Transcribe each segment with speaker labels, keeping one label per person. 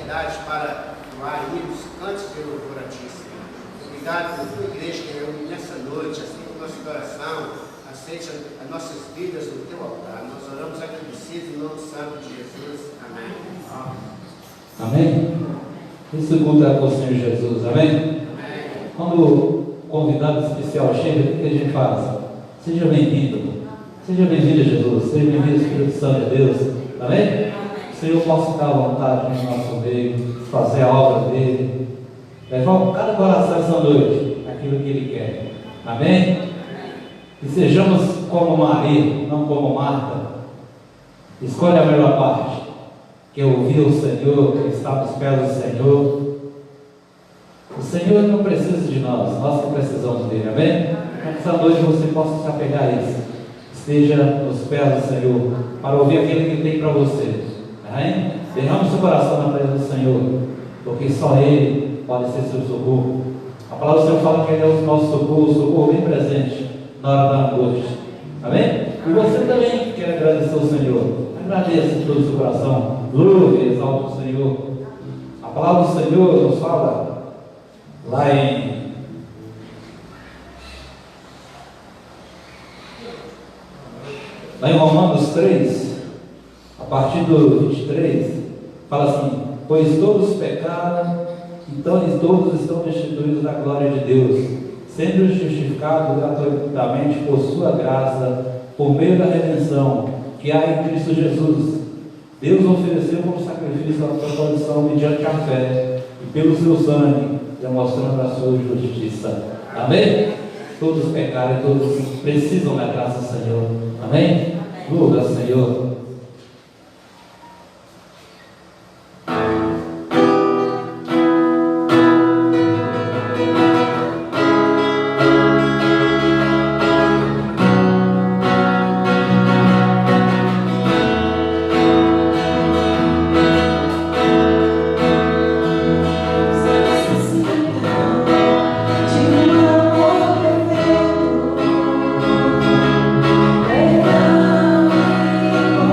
Speaker 1: liberdade para doar hinos, cantos de louvor a Ti, Senhor. Obrigado por tua igreja que reúne nessa noite, aceita a nossa oração, aceite as nossas vidas no Teu altar. Nós oramos agradecidos em nome santo de Jesus. Amém.
Speaker 2: Amém? Esse culto é para o Senhor Jesus. Amém?
Speaker 1: Amém.
Speaker 2: Quando o convidado especial chega, o que a gente faz? Seja bem-vindo. Seja bem-vindo, Jesus. Seja bem-vindo, Espírito Santo de Deus. Amém? O Senhor possa ficar à vontade no nosso meio, fazer a obra dele, levar cada coração essa noite aquilo que ele quer. Amém? E sejamos como Maria, não como Marta. Escolha a melhor parte, que é ouvir o Senhor, que está aos pés do Senhor. O Senhor não precisa de nós, nós que precisamos dele. Amém? Essa noite você possa se apegar a isso. Esteja nos pés do Senhor, para ouvir aquilo que Ele tem para você. Amém? Derrame seu coração na presença do Senhor, porque só Ele pode ser seu socorro. A palavra do Senhor fala que Ele é o nosso socorro bem presente na hora da angústia. Amém? E você também quer agradecer ao Senhor. Agradeça de todo o seu coração. Louve e exalte o Senhor. A palavra do Senhor nos fala lá em Romanos 3, a partir do 23, fala assim: pois todos pecaram, então todos estão destituídos da glória de Deus, sendo justificados gratuitamente por sua graça, por meio da redenção que há em Cristo Jesus. Deus ofereceu como sacrifício a sua condição mediante a fé, e pelo seu sangue, demonstrando a sua justiça. Amém? Todos pecaram e todos precisam da graça do Senhor. Amém? Glória ao Senhor.
Speaker 3: Oh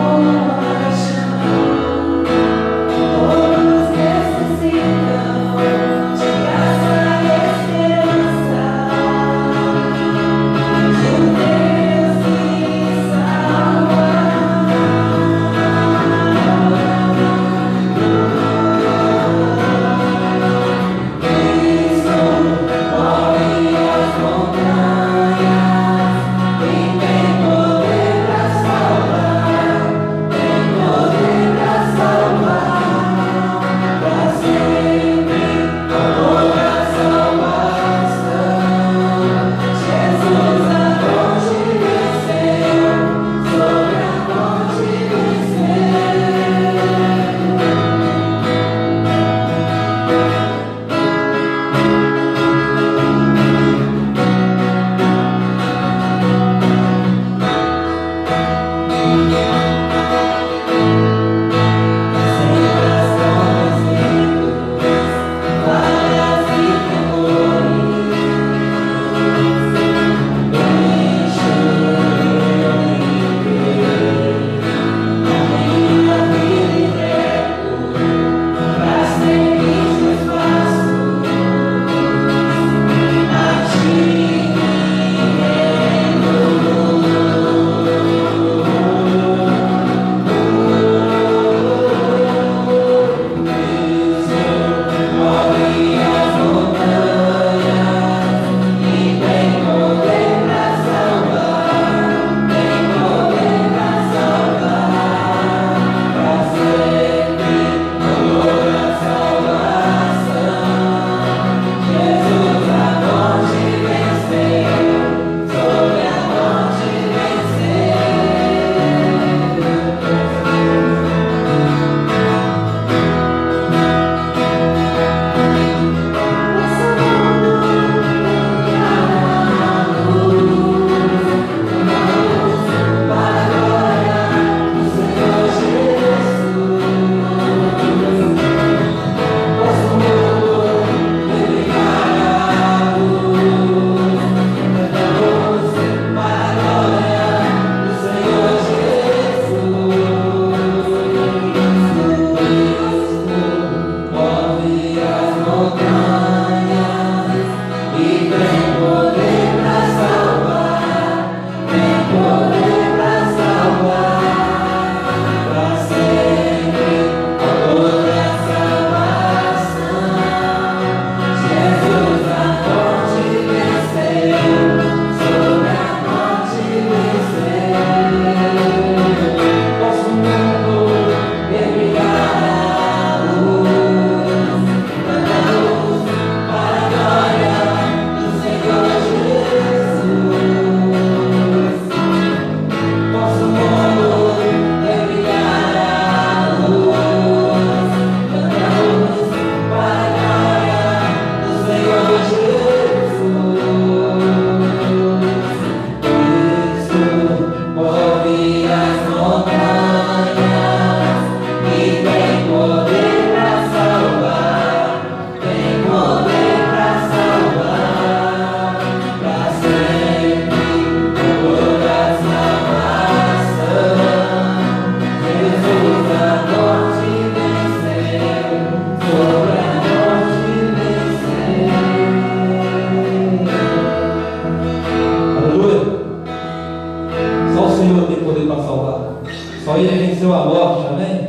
Speaker 2: Ele venceu a morte, amém?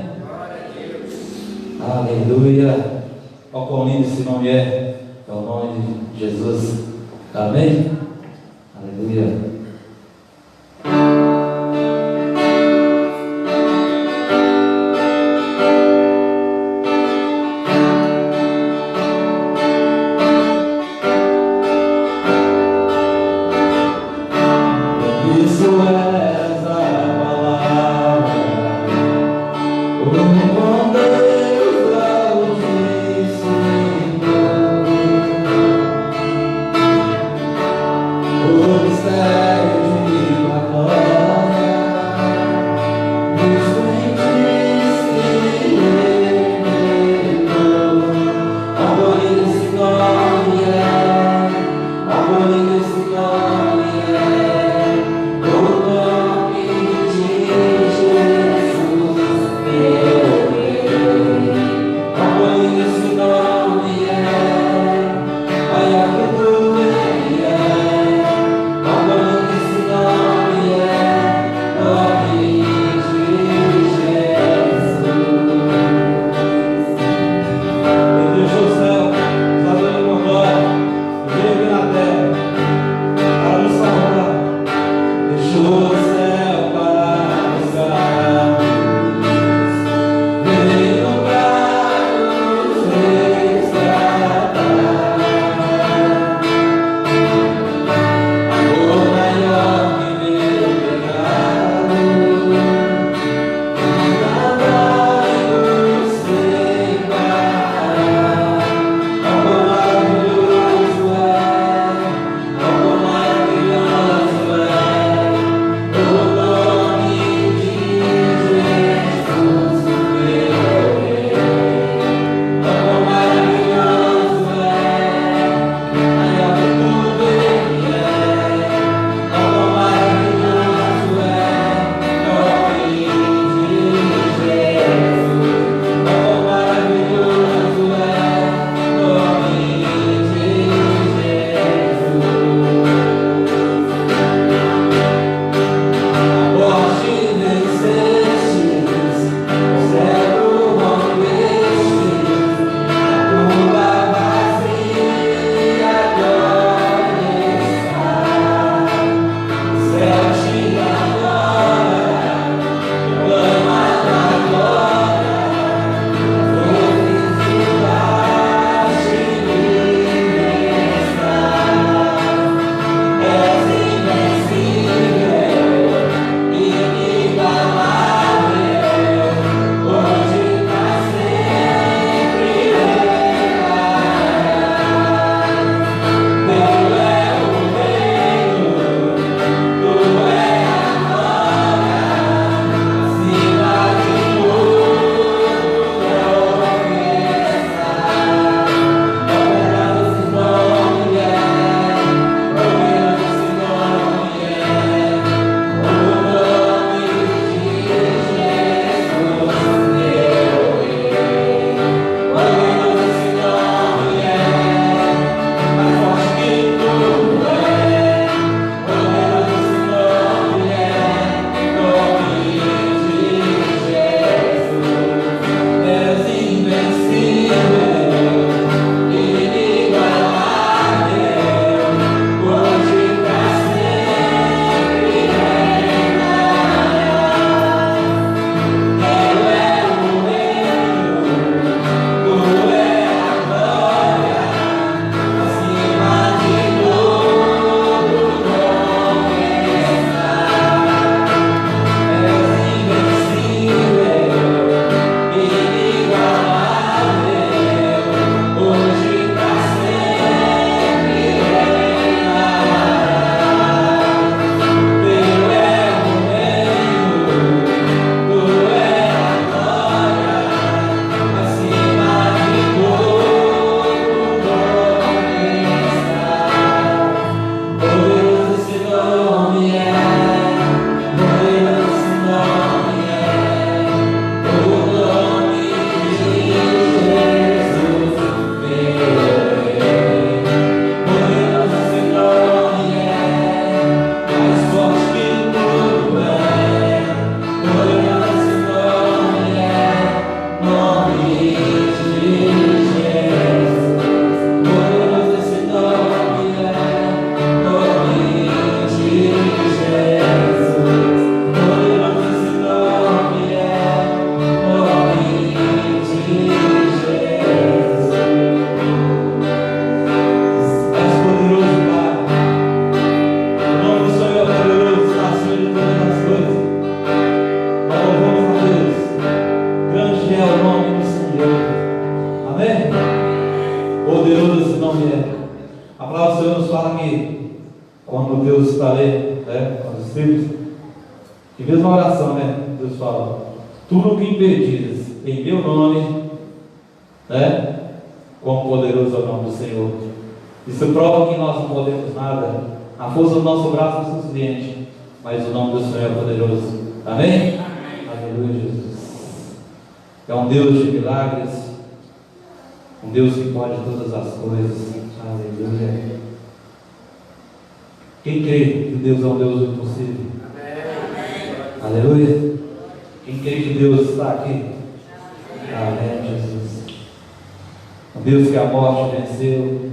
Speaker 2: Aleluia. Olha quão lindo esse nome é. É o nome de Jesus. Amém? Aleluia. mesma oração, né? Deus fala: tudo o que impedires em meu nome, né? Quão poderoso é o nome do Senhor. Isso prova que nós não podemos nada. A força do nosso braço é suficiente, mas o nome do Senhor é poderoso. Amém? Aleluia, Jesus. É um Deus de milagres, um Deus que pode todas as coisas. Aleluia. Quem crê que Deus é um Deus do impossível? Aleluia. Quem crê que Deus está aqui? Amém, Jesus. Um Deus que a morte venceu,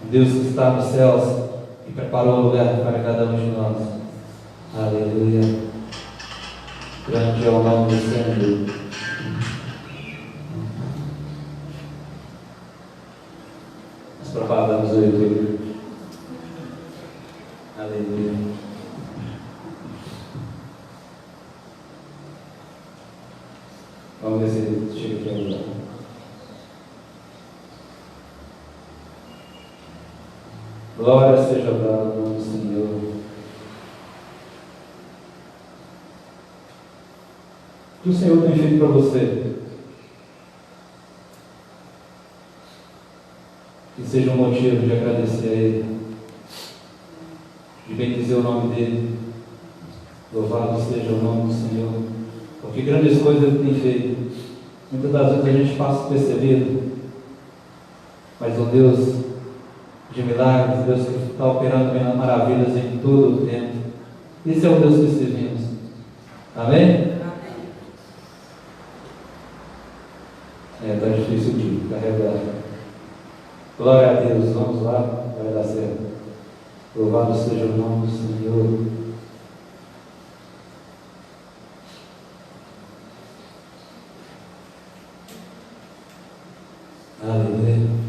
Speaker 2: um Deus que está nos céus e preparou um lugar para cada um de nós. Aleluia. Grande é o nome do Senhor. Nós preparamos o leitura. Aleluia. Vamos ver se ele chega aqui agora. Glória seja dada ao nome do Senhor. O que o Senhor tem feito para você? Que seja um motivo de agradecer a Ele, de bendizer o nome dEle. Louvado seja o nome do Senhor, porque grandes coisas Ele tem feito. Muitas das vezes a gente passa percebido, mas o Deus de milagres, Deus que está operando maravilhas em todo o tempo. Esse é o Deus que servimos. Amém? Está difícil de carregar. Glória a Deus, vamos lá, vai dar certo. Louvado seja o nome do Senhor. Aleluia.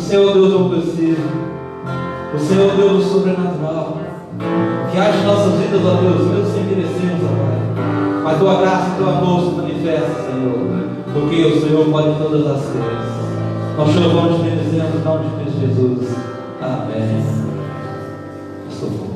Speaker 2: Senhor é o Deus do possível. O Senhor é o Deus do sobrenatural. Que age em nossas vidas, ó Deus, mesmo sem merecermos, ó Pai. Mas tua graça e teu amor se manifesta, Senhor. Porque o Senhor pode todas as coisas. Nós te louvamos e te bendizemos em nome de Cristo Jesus. Amém. Estou bom.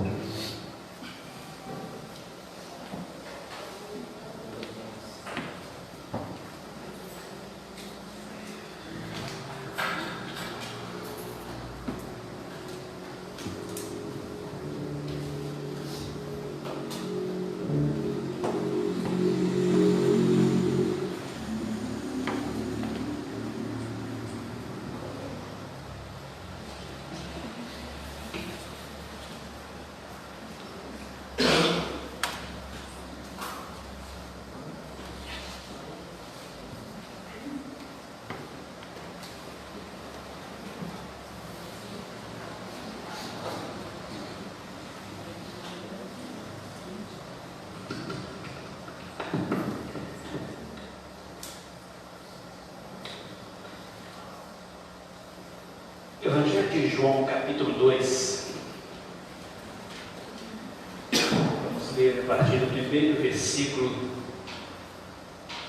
Speaker 3: Evangelho de João, capítulo 2. Vamos ler a partir do primeiro versículo,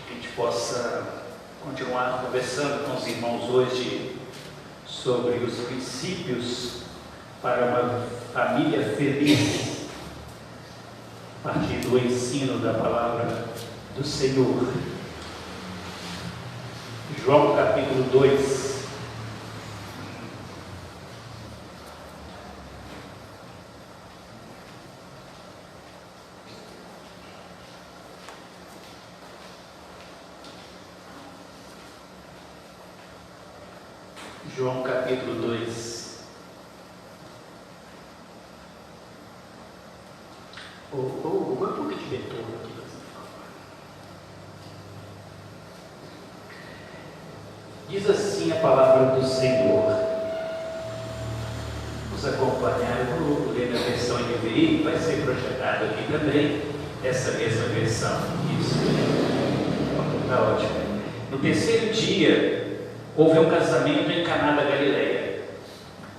Speaker 3: que a gente possa continuar conversando com os irmãos hoje sobre os princípios para uma família feliz, a partir do ensino da palavra do Senhor. João, capítulo 2. João capítulo 2. Põe um pouco de retorno aqui, por favor. Diz assim a palavra do Senhor. Nos acompanhar, eu vou ler na versão NVI, vai ser projetado aqui também, essa mesma versão. Isso. Está ótimo. No terceiro dia, houve um casamento em Caná da Galileia.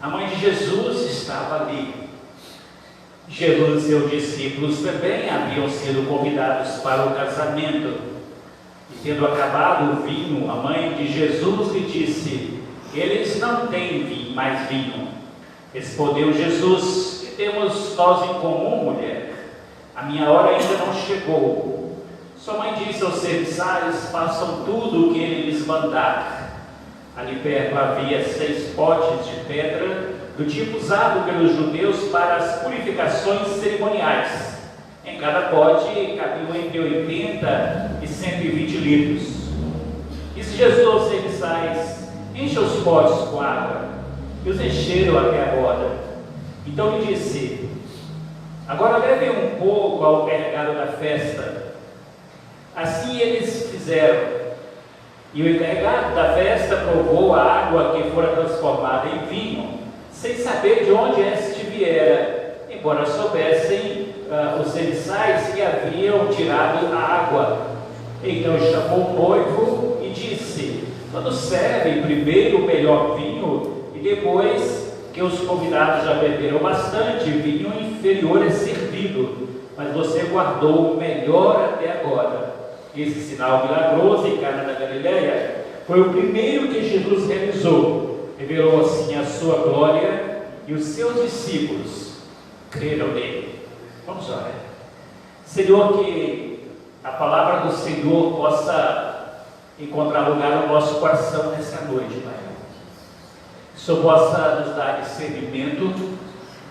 Speaker 3: A mãe de Jesus estava ali. Jesus e seus discípulos também haviam sido convidados para o casamento. E tendo acabado o vinho, a mãe de Jesus lhe disse: eles não têm mais vinho. Respondeu Jesus: que temos nós em comum, mulher? A minha hora ainda não chegou. Sua mãe disse aos serviçais: façam tudo o que ele lhes mandar. Ali perto havia 6 potes de pedra, do tipo usado pelos judeus para as purificações cerimoniais. Em cada pote cabiam entre 80 e 120 litros. Disse Jesus aos serviçais: encha os potes com água. E os encheram até a borda. Então lhe disse: agora levem um pouco ao encarregado da festa. Assim eles fizeram. E o encarregado da festa provou a água que fora transformada em vinho, sem saber de onde este viera, embora soubessem os serviçais que haviam tirado a água. Então chamou o noivo e disse: quando servem primeiro o melhor vinho, e depois que os convidados já beberam bastante, vinho inferior é servido, mas você guardou o melhor até agora. Esse sinal milagroso em Caná da Galileia foi o primeiro que Jesus realizou. Revelou assim a sua glória, e os seus discípulos creram nele. Vamos orar. Senhor, que a palavra do Senhor possa encontrar lugar no nosso coração nessa noite, Pai. Que o Senhor possa nos dar discernimento,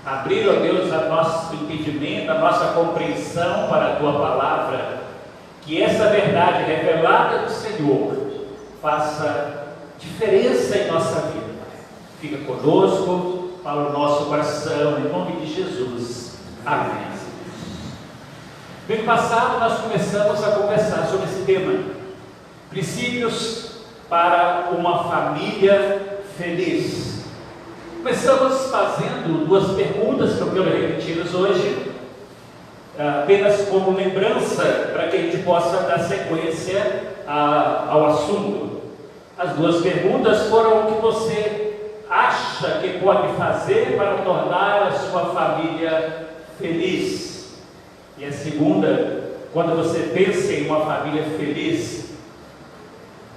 Speaker 3: abrir, ó Deus, o nosso entendimento, a nossa compreensão para a Tua palavra. Que essa verdade revelada do Senhor faça diferença em nossa vida. Fica conosco, para o nosso coração, em nome de Jesus. Amém. No ano passado nós começamos a conversar sobre esse tema: princípios para uma família feliz. Começamos fazendo 2 perguntas que eu quero repeti-las hoje, apenas como lembrança, para que a gente possa dar sequência ao assunto. As 2 perguntas foram: o que você acha que pode fazer para tornar a sua família feliz? E a segunda, quando você pensa em uma família feliz,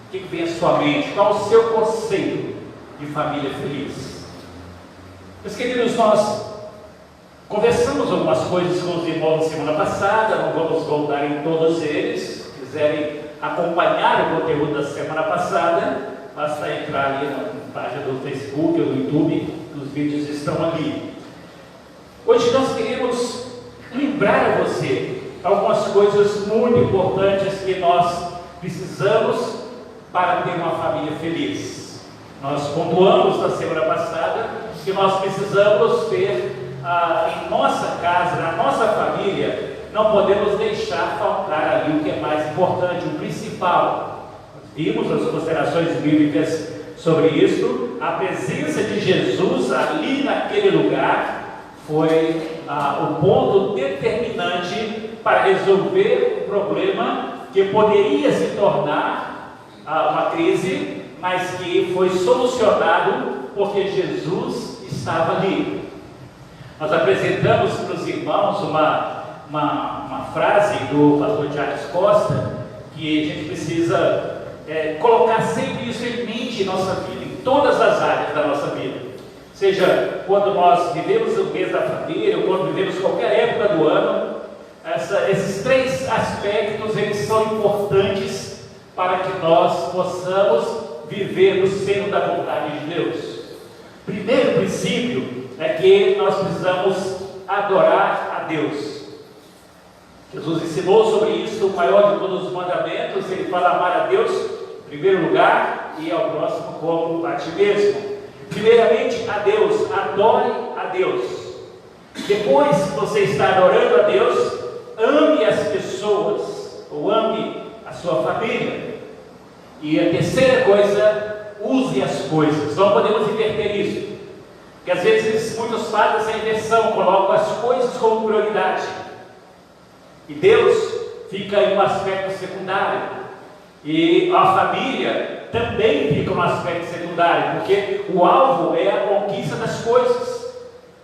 Speaker 3: o que vem à sua mente? Qual o seu conceito de família feliz? Meus queridos, nós conversamos algumas coisas com os irmãos na semana passada, não vamos voltar em todos eles. Se quiserem acompanhar o conteúdo da semana passada, basta entrar ali na página do Facebook ou do YouTube, os vídeos estão ali. Hoje nós queremos lembrar a você algumas coisas muito importantes que nós precisamos para ter uma família feliz. Nós pontuamos na semana passada que nós precisamos ter em nossa casa, na nossa família, não podemos deixar faltar ali o que é mais importante, o principal. Vimos as considerações bíblicas sobre isso. A presença de Jesus ali naquele lugar foi o ponto determinante para resolver o problema que poderia se tornar uma crise, mas que foi solucionado porque Jesus estava ali. Nós apresentamos para os irmãos uma frase do pastor Charles Costa, que a gente precisa colocar sempre isso em mente em nossa vida, em todas as áreas da nossa vida. Seja quando nós vivemos o mês da família, ou quando vivemos qualquer época do ano, esses três aspectos eles são importantes para que nós possamos viver no seno da vontade de Deus. Primeiro princípio é que nós precisamos adorar a Deus. Jesus ensinou sobre isso, o maior de todos os mandamentos. Ele fala amar a Deus em primeiro lugar e ao próximo como a ti mesmo. Primeiramente a Deus, adore a Deus. Depois que você está adorando a Deus, ame as pessoas, ou ame a sua família. E a terceira coisa, use as coisas. Não podemos inverter isso, porque às vezes muitos fazem essa inversão, colocam as coisas como prioridade, e Deus fica em um aspecto secundário, e a família também fica no aspecto secundário, porque o alvo é a conquista das coisas,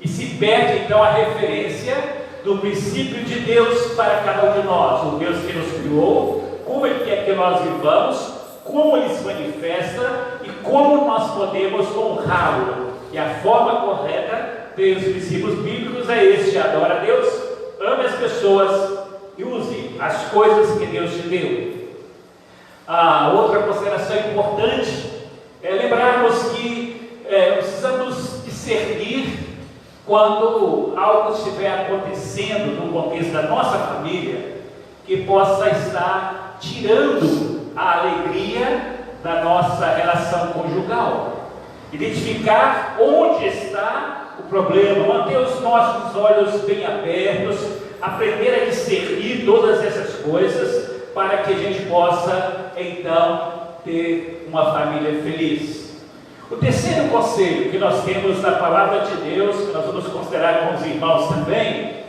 Speaker 3: e se perde então a referência do princípio de Deus para cada um de nós, o Deus que nos criou, como Ele quer que nós vivamos, como Ele se manifesta e como nós podemos honrá-lo. E a forma correta pelos princípios bíblicos é este: adore a Deus, ame as pessoas e use as coisas que Deus te deu. A outra consideração importante é lembrarmos que precisamos discernir quando algo estiver acontecendo no contexto da nossa família que possa estar tirando a alegria da nossa relação conjugal. Identificar onde está o problema, manter os nossos olhos bem abertos, aprender a discernir todas essas coisas para que a gente possa então ter uma família feliz. O terceiro conselho que nós temos na palavra de Deus, que nós vamos considerar com os irmãos também,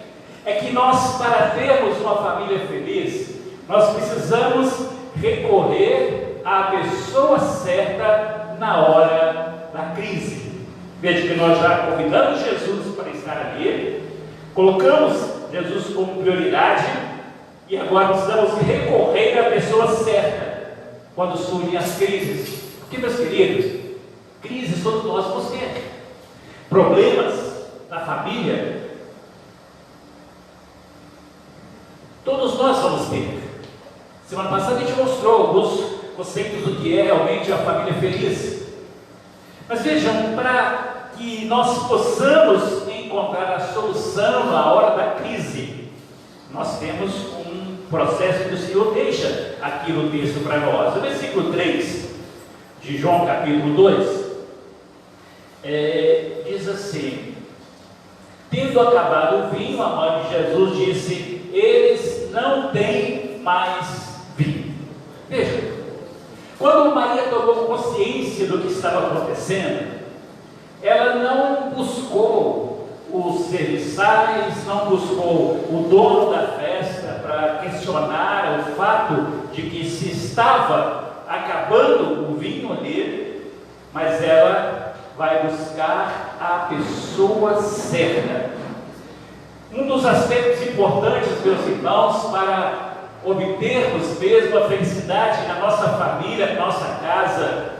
Speaker 3: é que nós, para termos uma família feliz, nós precisamos recorrer à pessoa certa na hora da crise. Veja que nós já convidamos Jesus para estar ali, colocamos Jesus como prioridade e agora precisamos recorrer à pessoa certa quando surgem as crises. Porque, meus queridos, crises todos nós vamos ter, problemas na família todos nós vamos ter. Semana passada a gente mostrou alguns conceitos do que é realmente a família feliz. Mas vejam, para que nós possamos encontrar a solução na hora da crise, nós temos um processo que o Senhor deixa aqui no texto para nós. O versículo 3 de João capítulo 2 diz assim: tendo acabado o vinho, a mãe de Jesus disse: eles não têm mais vinho. Veja, quando Maria tomou consciência do que estava acontecendo, ela não buscou os serviçais, não buscou o dono da festa para questionar o fato de que se estava acabando o vinho ali, mas ela vai buscar a pessoa certa. Um dos aspectos importantes, meus irmãos, para obtermos mesmo a felicidade na nossa família, na nossa casa,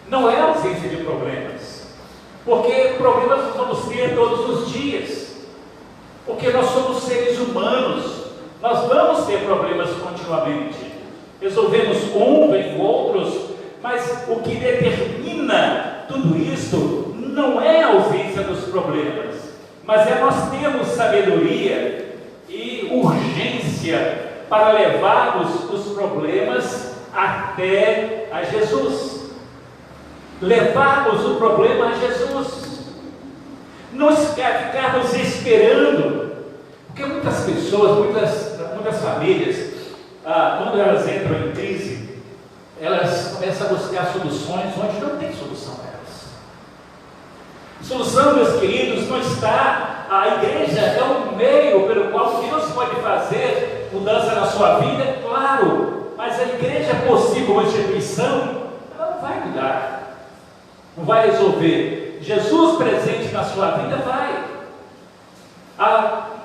Speaker 3: não é a ausência de problemas, porque problemas nós vamos ter todos os dias, porque nós somos seres humanos, nós vamos ter problemas continuamente, resolvemos vem outros, mas o que determina tudo isso não é a ausência dos problemas, mas é nós termos sabedoria e urgência para levarmos os problemas até a Jesus. Levarmos o problema a Jesus. Não ficarmos esperando, porque muitas pessoas, muitas famílias, quando elas entram em crise, elas começam a buscar soluções onde não tem solução para elas. Solução, meus queridos, não está. A igreja é um meio pelo qual Deus pode fazer mudança na sua vida, claro, mas a igreja por si, como instituição, ela não vai mudar, não vai resolver. Jesus presente na sua vida vai.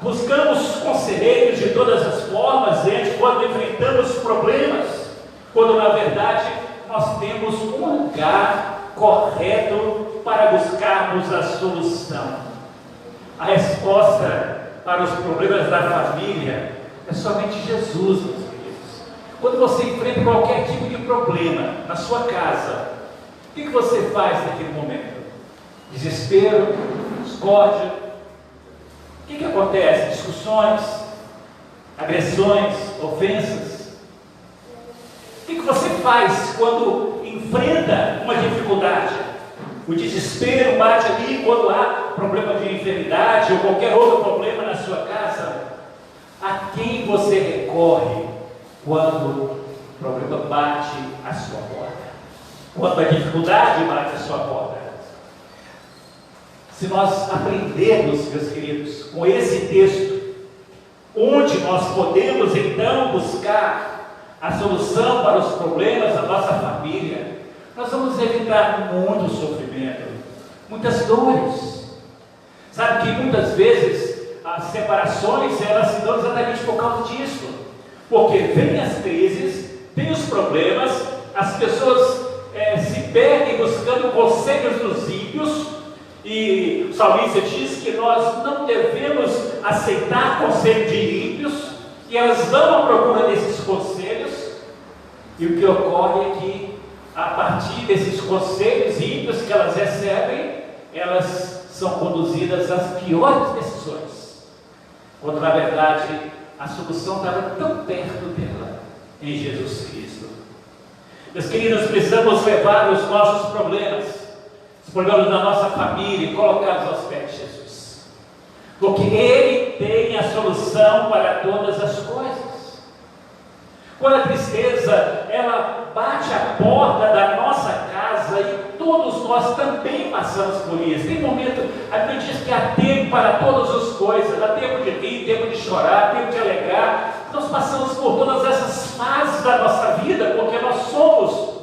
Speaker 3: Buscamos conselheiros de todas as formas, quando enfrentamos problemas, quando na verdade nós temos um lugar correto para buscarmos a solução. A resposta para os problemas da família é somente Jesus, meus queridos. Quando você enfrenta qualquer tipo de problema na sua casa, o que você faz naquele momento? Desespero, discórdia. O que acontece? Discussões, agressões, ofensas. O que você faz quando enfrenta uma dificuldade? O desespero bate ali quando há problema de enfermidade ou qualquer outro problema na sua casa. A quem você recorre quando o problema bate à sua porta? Quando a dificuldade bate à sua porta? Se nós aprendermos, meus queridos, com esse texto, onde nós podemos então buscar a solução para os problemas da nossa família, nós vamos evitar muito sofrimento, muitas dores. Sabe que muitas vezes as separações, elas se dão exatamente por causa disso, porque vem as crises, vem os problemas, as pessoas se perdem buscando conselhos dos ímpios, e o salmista diz que nós não devemos aceitar conselho de ímpios, e elas vão à procura desses conselhos, e o que ocorre é que a partir desses conselhos ímpios que elas recebem, elas são conduzidas às piores decisões, quando na verdade a solução estava tão perto dela, em Jesus Cristo. Meus queridos, precisamos levar os nossos problemas, os problemas da nossa família, e colocá-los aos pés de Jesus, porque Ele tem a solução para todas as coisas. Quando a tristeza, ela bate a porta da nossa casa, e todos nós também passamos por isso. Tem momento, a Bíblia diz que há tempo para todas as coisas, há tempo de rir, tempo de chorar, tempo de alegrar. Nós passamos por todas essas fases da nossa vida, porque nós somos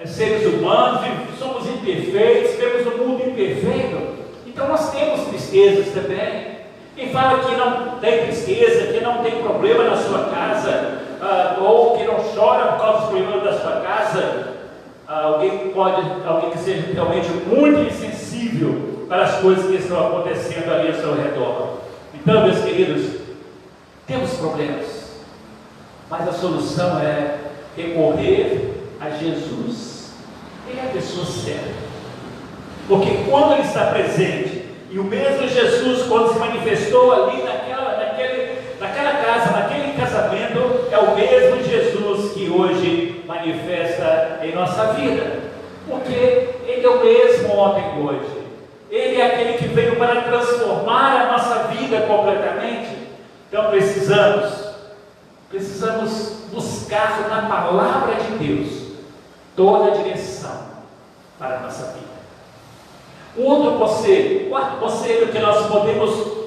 Speaker 3: seres humanos, somos imperfeitos, vemos um mundo imperfeito, então nós temos tristezas também. Quem fala que não tem tristeza, que não tem problema na sua casa, ou que não chora por causa dos problemas da sua casa, alguém que seja realmente muito insensível para as coisas que estão acontecendo ali ao seu redor. Então, meus queridos, temos problemas, mas a solução é recorrer a Jesus. Ele é a pessoa certa, porque quando Ele está presente, e o mesmo Jesus, quando se manifestou ali naquela casa, naquele casamento, é o mesmo Jesus que hoje manifesta em nossa vida, porque Ele é o mesmo ontem e hoje. Ele é aquele que veio para transformar a nossa vida completamente. Então precisamos buscar na palavra de Deus toda a direção para a nossa vida. Outro conselho, quarto conselho que nós podemos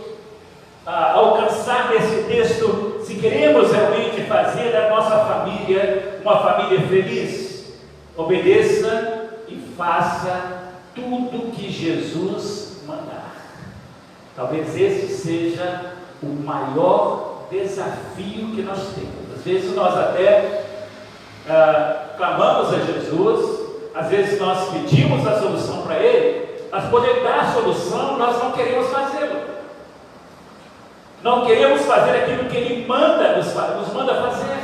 Speaker 3: alcançar nesse texto, se queremos realmente fazer da nossa família uma família feliz: obedeça e faça tudo que Jesus mandar. Talvez esse seja o maior desafio que nós temos. Às vezes nós até clamamos a Jesus, às vezes nós pedimos a solução para Ele, mas poder dar a solução, nós não queremos fazê-lo. Não queremos fazer aquilo que Ele nos manda fazer.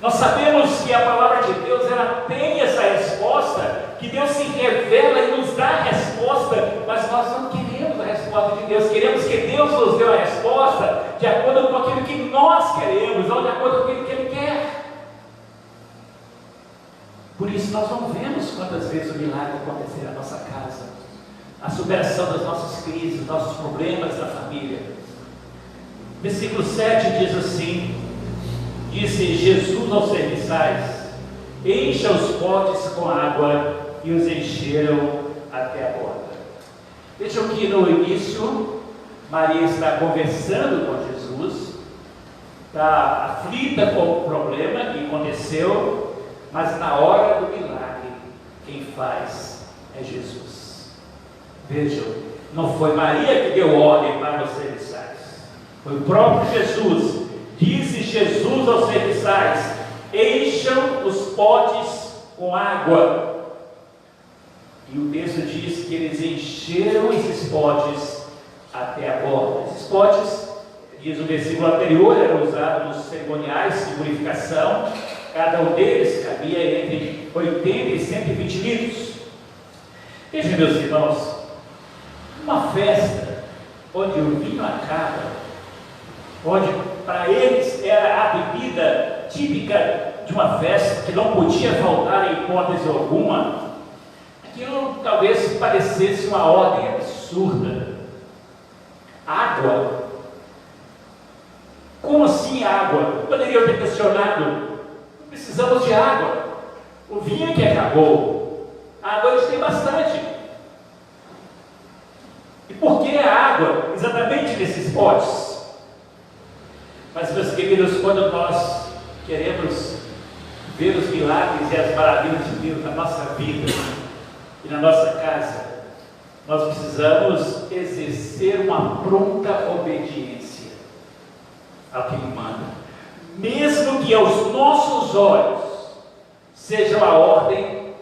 Speaker 3: Nós sabemos que a palavra de Deus, ela tem essa resposta, que Deus se revela e nos dá a resposta, mas nós não queremos a resposta de Deus. Queremos que Deus nos dê a resposta de acordo com aquilo que nós queremos, não de acordo com aquilo que Ele quer. Por isso nós não vemos quantas vezes o milagre acontecer na nossa casa, a superação das nossas crises, dos nossos problemas da família. Versículo 7 diz assim: disse Jesus aos serviçais: encha os potes com água, e os encheram até a borda. Vejam que no início Maria está conversando com Jesus, está aflita com o problema que aconteceu, mas na hora do milagre, quem faz é Jesus. Vejam, não foi Maria que deu ordem para os serviçais, foi o próprio Jesus. Disse Jesus aos serviçais: encham os potes com água. E o texto diz que eles encheram esses potes até a borda. Esses potes, diz o versículo anterior, eram usados nos cerimoniais de purificação. Cada um deles cabia entre 80 e 120 litros. Vejam, meus irmãos, uma festa onde o vinho acaba, onde para eles era a bebida típica de uma festa, que não podia faltar em hipótese alguma, aquilo talvez parecesse uma ordem absurda. Água? Como assim água? Poderiam ter questionado: precisamos de água, o vinho que acabou, a água eles têm bastante. E por que a água exatamente nesses potes? Mas, meus queridos, quando nós queremos ver os milagres e as maravilhas de Deus na nossa vida e na nossa casa, nós precisamos exercer uma pronta obediência ao que Ele manda, mesmo que aos nossos olhos seja uma ordem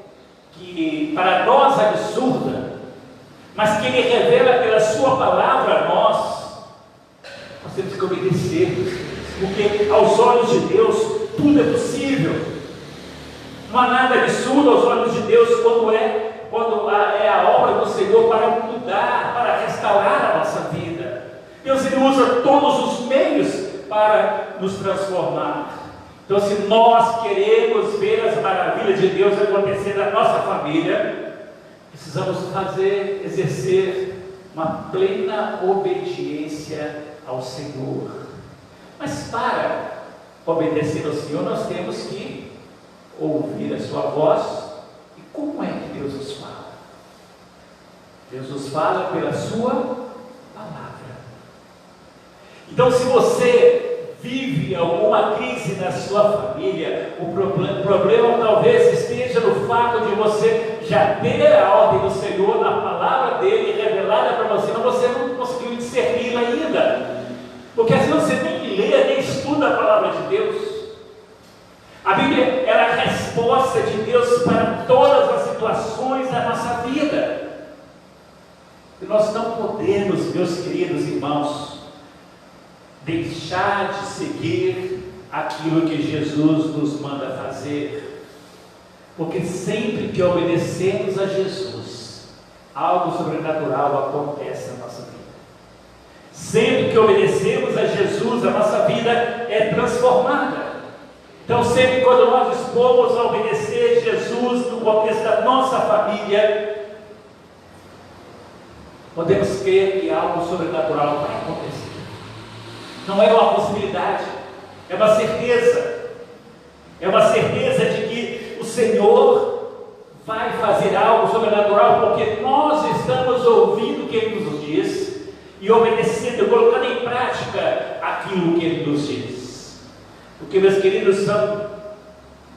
Speaker 3: que para nós é absurda, mas que Ele revela pela Sua palavra a nós temos que obedecer, porque aos olhos de Deus tudo é possível. Não há nada absurdo aos olhos de Deus quando é a obra do Senhor para mudar, para restaurar a nossa vida. Deus, Ele usa todos os meios para nos transformar. Então, se nós queremos ver as maravilhas de Deus acontecer na nossa família, precisamos exercer uma plena obediência ao Senhor. Mas para obedecer ao Senhor, nós temos que ouvir a sua voz. E como é que Deus nos fala? Deus nos fala pela sua palavra. Então, se você vive alguma crise na sua família, o problema talvez esteja no fato de você já ter a ordem do Senhor na palavra dele revelada para você, mas você não conseguiu discerni-la ainda, porque às vezes você nem lê, nem estuda a palavra de Deus. A Bíblia é a resposta de Deus para todas as situações da nossa vida, e nós não podemos, meus queridos irmãos, deixar de seguir aquilo que Jesus nos manda fazer, porque sempre que obedecemos a Jesus, algo sobrenatural acontece na nossa vida. Sempre que obedecemos a Jesus, a nossa vida é transformada. Então, sempre quando nós dispomos a obedecer Jesus no contexto da nossa família, podemos crer que algo sobrenatural vai acontecer. Não é uma possibilidade, é uma certeza. É uma certeza de que o Senhor vai fazer algo sobrenatural, porque nós estamos ouvindo o que Ele nos diz e obedecendo, colocando em prática aquilo que Ele nos diz. Porque, meus queridos, são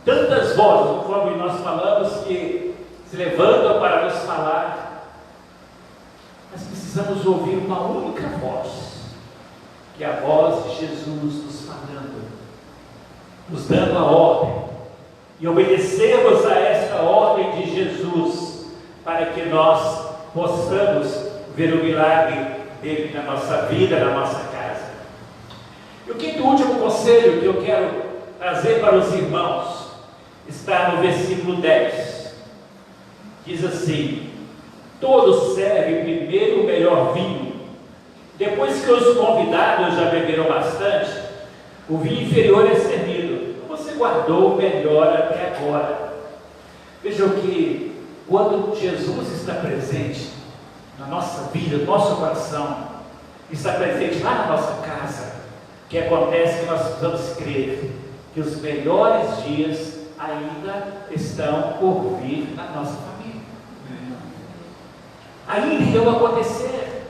Speaker 3: tantas vozes, conforme nós falamos, que se levantam para nos falar, mas precisamos ouvir uma única voz, que é a voz de Jesus nos falando, nos dando a ordem, e obedecermos a esta ordem de Jesus, para que nós possamos ver o milagre dele na nossa vida, na nossa casa. E o quinto e último conselho que eu quero trazer para os irmãos está no versículo 10. Diz assim: todos servem primeiro o melhor vinho, depois que os convidados já beberam bastante, o vinho inferior é servido. Você guardou o melhor até agora. Vejam que quando Jesus está presente na nossa vida, no nosso coração, está presente lá na nossa casa, o que acontece é que nós precisamos crer que os melhores dias ainda estão por vir na nossa família. Ainda irão acontecer.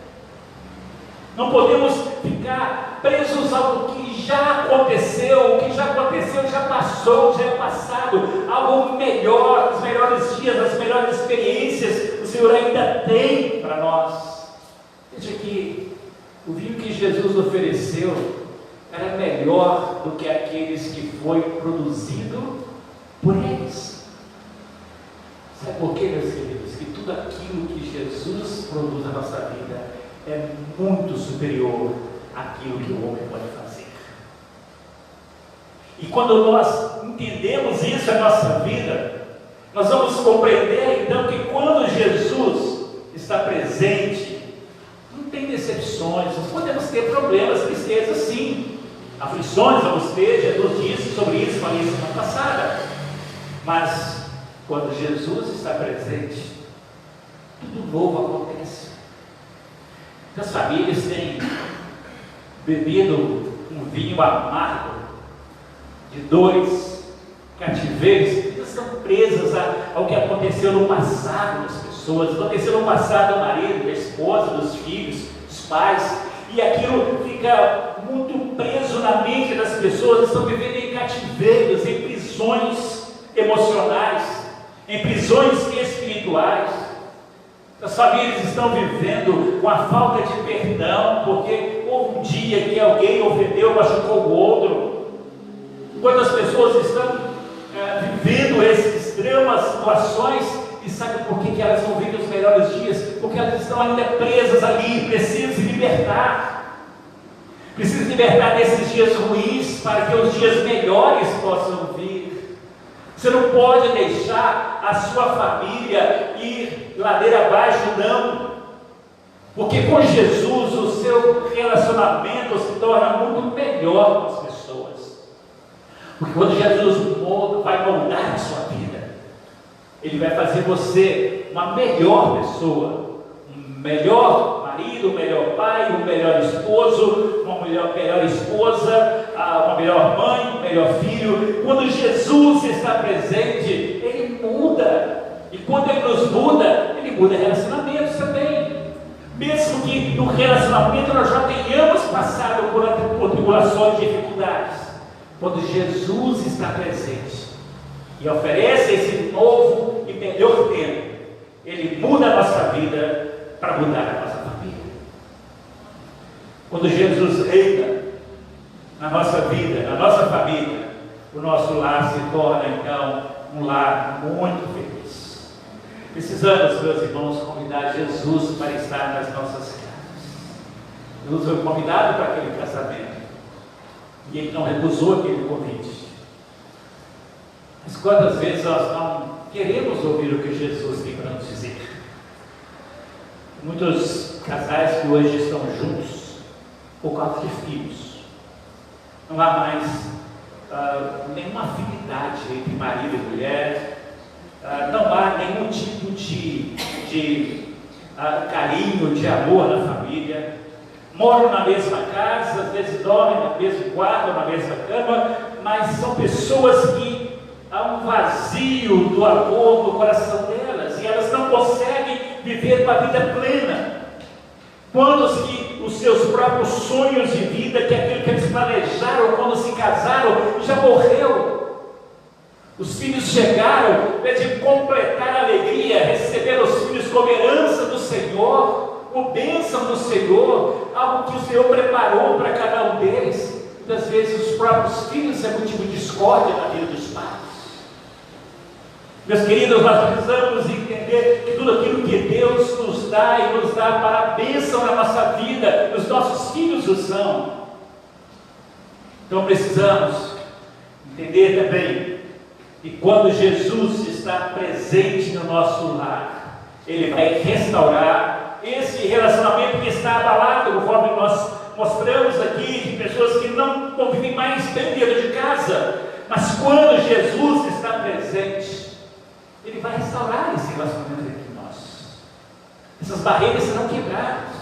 Speaker 3: Não podemos ficar presos ao que já aconteceu. O que já aconteceu já passou, já é passado. Algo melhor, os melhores dias, as melhores experiências o Senhor ainda tem para nós. Veja que o vinho que Jesus ofereceu era melhor do que aqueles que foi produzido por eles. Sabe por quê, meus queridos? Que tudo aquilo que Jesus produz na nossa vida é muito superior àquilo que o homem pode fazer. E quando nós entendemos isso na nossa vida, nós vamos compreender então que quando Jesus está presente, não tem decepções. Nós podemos ter problemas, tristezas sim, aflições vamos ter. Jesus disse sobre isso, falei semana passada. Mas quando Jesus está presente, tudo novo acontece. As famílias têm bebido um vinho amargo de dores, cativeiros, elas estão presas ao que aconteceu no passado das pessoas, aconteceu no passado do marido, da esposa, dos filhos, dos pais, e aquilo fica muito preso na mente das pessoas. Estão vivendo em cativeiros, em prisões emocionais, em prisões espirituais. As famílias estão vivendo com a falta de perdão, porque houve um dia que alguém ofendeu, machucou o outro. Quando as pessoas estão vivendo essas extremas situações, e sabe por que elas não vivem os melhores dias? Porque elas estão ainda presas ali, precisam se libertar. Precisam libertar desses dias ruins, para que os dias melhores possam vir. Você não pode deixar a sua família ir ladeira abaixo, não. Porque com Jesus o seu relacionamento se torna muito melhor com as pessoas. Porque quando Jesus vai moldar a sua vida, Ele vai fazer você uma melhor pessoa, um melhor marido, um melhor pai, um melhor esposo, uma melhor esposa, uma melhor mãe, um melhor filho. Quando Jesus está presente, Ele muda. E quando Ele nos muda, Ele muda relacionamentos também. Mesmo que no relacionamento nós já tenhamos passado por tribulações e dificuldades, quando Jesus está presente e oferece esse novo e melhor tempo, Ele muda a nossa vida para mudar a nossa família. Quando Jesus reina na nossa vida, na nossa família, o nosso lar se torna então um lar muito feliz. Precisamos, meus irmãos, convidar Jesus para estar nas nossas casas. Jesus foi convidado para aquele casamento e Ele não recusou aquele convite. Mas quantas vezes nós não queremos ouvir o que Jesus tem para nos dizer? Muitos casais que hoje estão juntos por causa de filhos, não há mais nenhuma afinidade entre marido e mulher, não há nenhum tipo de carinho, de amor na família. Moram na mesma casa, às vezes dormem no mesmo quarto, na mesma cama, mas são pessoas que há um vazio do amor no coração delas, e elas não conseguem viver uma vida plena. Quantos que os seus próprios sonhos de vida, que aquilo que eles planejaram quando se casaram, já morreu? Os filhos chegaram, em vez de completar a alegria, receberam os filhos como herança do Senhor, como bênção do Senhor, algo que o Senhor preparou para cada um deles. Muitas vezes os próprios filhos é motivo de discórdia na vida dos pais. Meus queridos, nós precisamos entender que tudo aquilo que Deus nos dá e nos dá para a bênção na nossa vida, os nossos filhos o são. Então precisamos entender também que quando Jesus está presente no nosso lar, Ele vai restaurar esse relacionamento que está abalado, conforme nós mostramos aqui, de pessoas que não convivem mais bem dentro de casa. Mas quando Jesus está presente, Ele vai restaurar esse relacionamento entre nós. Essas barreiras serão quebradas.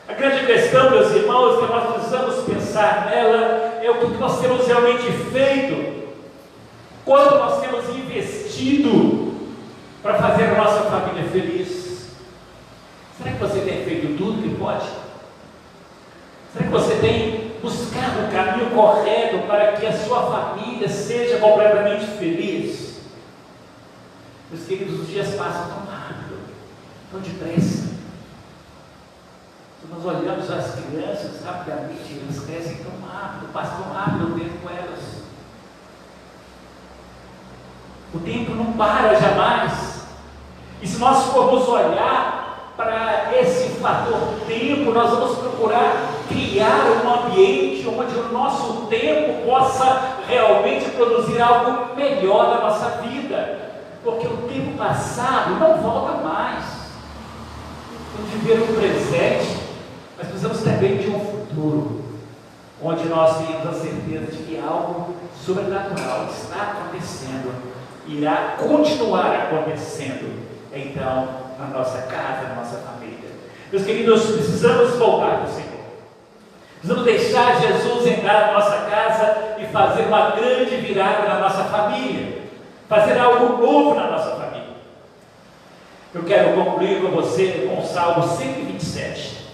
Speaker 3: A grande questão, meus irmãos, que nós precisamos pensar nela é o que nós temos realmente feito, quanto nós temos investido para fazer a nossa família feliz. Será que você tem feito tudo que pode? Será que você tem buscado o caminho correto para que a sua família seja completamente feliz? Meus queridos, os dias passam tão rápido, tão depressa. Se nós olhamos as crianças, rapidamente, elas crescem tão rápido, passa tão rápido o tempo com elas. O tempo não para jamais. E se nós formos olhar para esse fator tempo, nós vamos procurar criar um ambiente onde o nosso tempo possa realmente produzir algo melhor na nossa vida. Porque o tempo passado não volta mais. Temos de viver o presente, mas precisamos também de um futuro, onde nós tenhamos a certeza de que algo sobrenatural está acontecendo, irá continuar acontecendo, então, na nossa casa, na nossa família. Meus queridos, precisamos voltar para o Senhor. Precisamos deixar Jesus entrar na nossa casa e fazer uma grande virada na nossa família, fazer algo novo na nossa família. Eu quero concluir com você com o Salmo 127.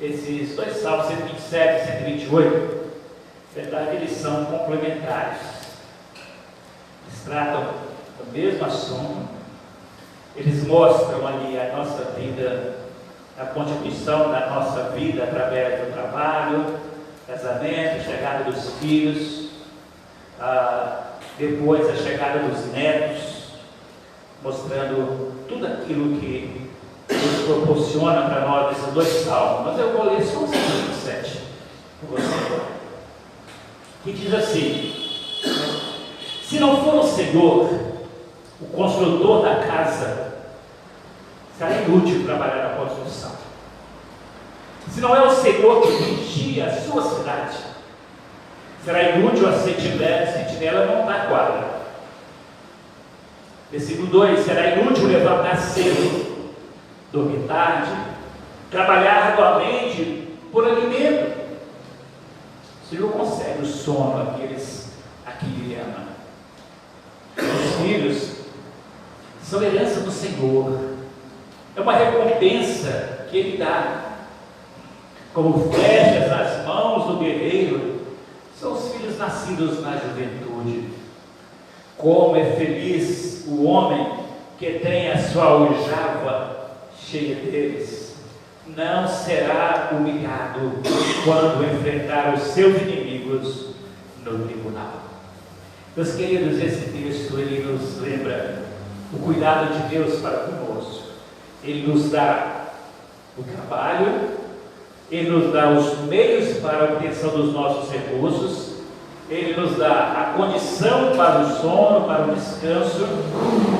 Speaker 3: Esses dois salmos, 127 e 128, verdade, eles são complementares. Eles tratam do mesmo assunto. Eles mostram ali a nossa vida, a contribuição da nossa vida através do trabalho, casamento, chegada dos filhos, depois a chegada dos netos, mostrando tudo aquilo que Deus proporciona para nós esses dois salmos. Mas eu vou ler só o 127 com você, que diz assim: se não for o Senhor, o construtor da casa, será inútil trabalhar na construção. Se não é o Senhor que vigia a sua cidade, será inútil a sentinela montar a quadra. Versículo 2: será inútil levantar cedo, dormir tarde, trabalhar arduamente por alimento. O Senhor concede o sono àqueles a quem Ele ama. Os filhos são herança do Senhor, é uma recompensa que Ele dá. Como flechas nas mãos do guerreiro, são os filhos nascidos na juventude. Como é feliz o homem que tem a sua aljava cheia deles. Não será humilhado quando enfrentar os seus inimigos no tribunal. Meus queridos, esse texto ele nos lembra o cuidado de Deus para conosco. Ele nos dá o trabalho, Ele nos dá os meios para a obtenção dos nossos recursos, Ele nos dá a condição para o sono, para o descanso,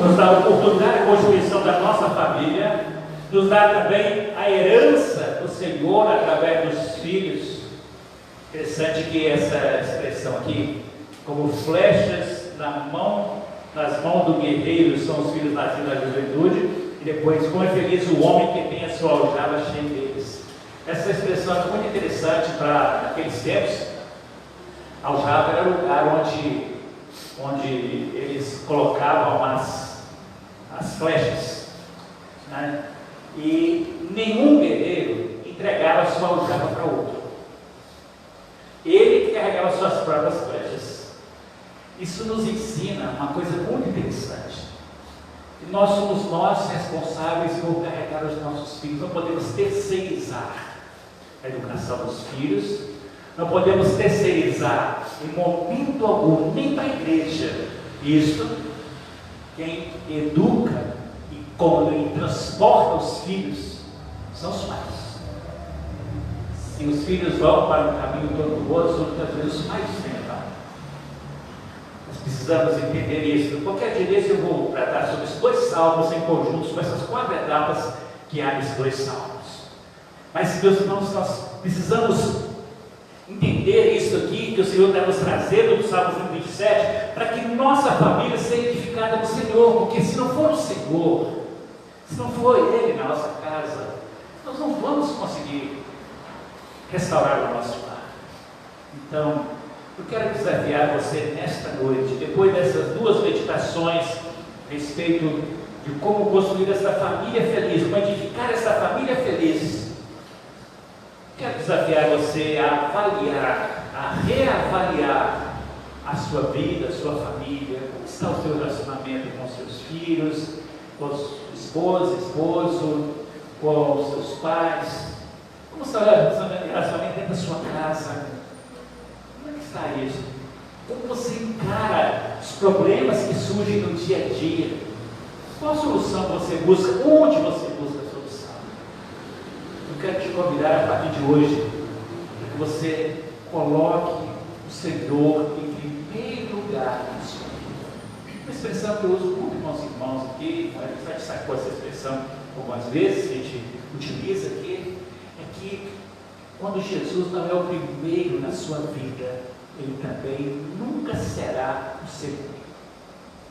Speaker 3: nos dá a oportunidade de constituição da nossa família, nos dá também a herança do Senhor através dos filhos. Interessante que essa expressão aqui, como flechas nas mãos do guerreiro, são os filhos nascidos na juventude, e depois, como é feliz o homem que tem a sua aljava cheia deles. Essa expressão é muito interessante para aqueles tempos. A aljava era o lugar onde eles colocavam as flechas, né? E nenhum guerreiro entregava a sua aljava para outro. Ele
Speaker 4: Isso nos ensina uma coisa muito interessante. Que nós somos nós responsáveis por carregar os nossos filhos. Não podemos terceirizar a educação dos filhos. Não podemos terceirizar em momento algum, nem para a igreja. Isto, quem educa e transporta os filhos são os pais. Se os filhos vão para um caminho tortuoso, muitas vezes os pais têm levado. Nós precisamos entender isso. Qualquer dia desse eu vou tratar sobre esses 2 salmos em conjunto, sobre essas 4 etapas que há nesses 2 salmos. Mas, meus irmãos, nós precisamos entender isso aqui que o Senhor está nos trazendo do Salmo 27, para que nossa família seja edificada no Senhor, porque se não for o Senhor, se não for Ele na nossa casa, nós não vamos conseguir restaurar o nosso lar. Então, eu quero desafiar você nesta noite, depois dessas 2 meditações a respeito de como construir essa família feliz, como edificar essa família feliz. Quero desafiar você a avaliar, a reavaliar a sua vida, a sua família, como está o seu relacionamento com seus filhos, com esposo, com os seus pais, como está o relacionamento dentro da sua casa, como é que está isso? Como você encara os problemas que surgem no dia a dia? Qual solução você busca? Onde você busca a solução? Eu quero te convidar a partir de hoje, para que você coloque o Senhor em primeiro lugar na sua vida. Uma expressão que eu uso muito com os irmãos aqui, a gente já sacou essa expressão algumas vezes, a gente utiliza aqui, é que quando Jesus não é o primeiro na sua vida, Ele também nunca será o segundo.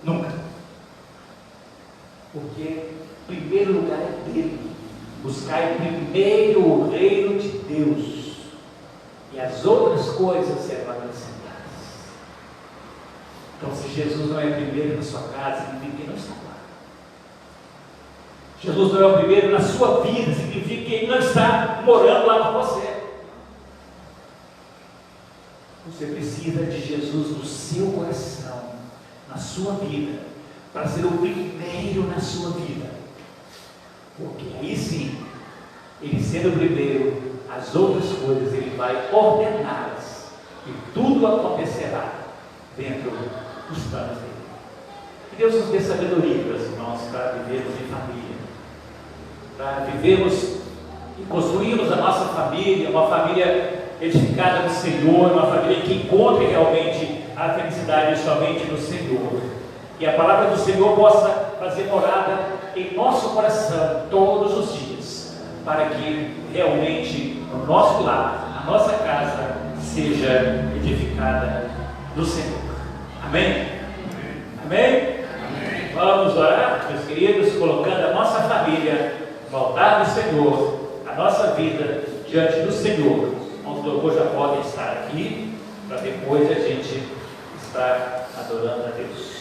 Speaker 4: Nunca. Porque o primeiro lugar é dele. Buscai primeiro o reino de Deus, e as outras coisas serão acrescentadas. Então, se Jesus não é primeiro na sua casa, significa que não está lá. Jesus não é o primeiro na sua vida, significa que Ele não está morando lá com você. Você precisa de Jesus no seu coração, na sua vida, para ser o primeiro na sua vida. Porque aí sim, Ele sendo o primeiro, as outras coisas Ele vai ordená-las, e tudo acontecerá dentro dos planos dele. Que Deus nos dê sabedoria, meus irmãos, para vivermos em família, para vivermos e construirmos a nossa família, uma família edificada no Senhor, uma família que encontre realmente a felicidade somente no Senhor. E a palavra do Senhor possa fazer morada em nosso coração todos os dias, para que realmente o nosso lar, a nossa casa, seja edificada no Senhor. Amém? Amém? Amém. Vamos orar, meus queridos, colocando a nossa família no altar do Senhor, a nossa vida diante do Senhor. Os louvores já podem estar aqui, para depois a gente estar adorando a Deus.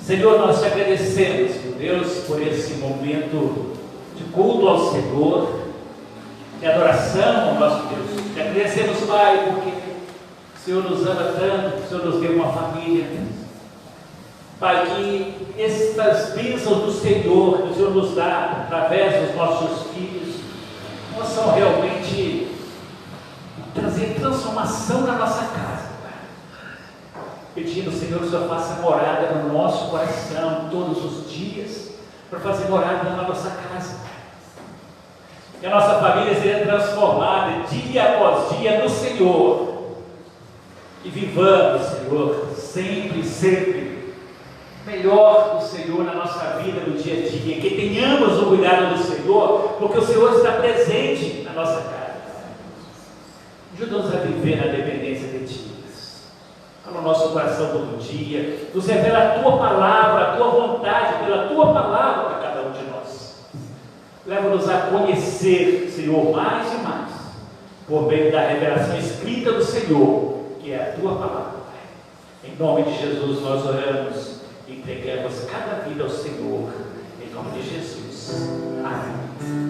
Speaker 4: Senhor, nós te agradecemos, meu Deus, por esse momento de culto ao Senhor, de adoração ao nosso Deus. Te agradecemos, Pai, porque o Senhor nos ama tanto, que o Senhor nos deu uma família. Pai, que estas bênçãos do Senhor, que o Senhor nos dá através dos nossos filhos, possam realmente trazer transformação na nossa casa. Pedindo, Senhor, que o Senhor faça morada no nosso coração todos os dias, para fazer morada na nossa casa. Que a nossa família seja transformada dia após dia no Senhor. E vivamos, Senhor, sempre melhor do Senhor na nossa vida, no dia a dia. Que tenhamos o cuidado do Senhor, porque o Senhor está presente na nossa casa. Ajuda-nos a viver na dependência de Ti. No nosso coração todo dia, nos revela a Tua palavra, a Tua vontade, pela Tua palavra para cada um de nós. Leva-nos a conhecer, Senhor, mais e mais, por meio da revelação escrita do Senhor, que é a Tua palavra. Em nome de Jesus nós oramos e entregamos cada vida ao Senhor, em nome de Jesus. Amém.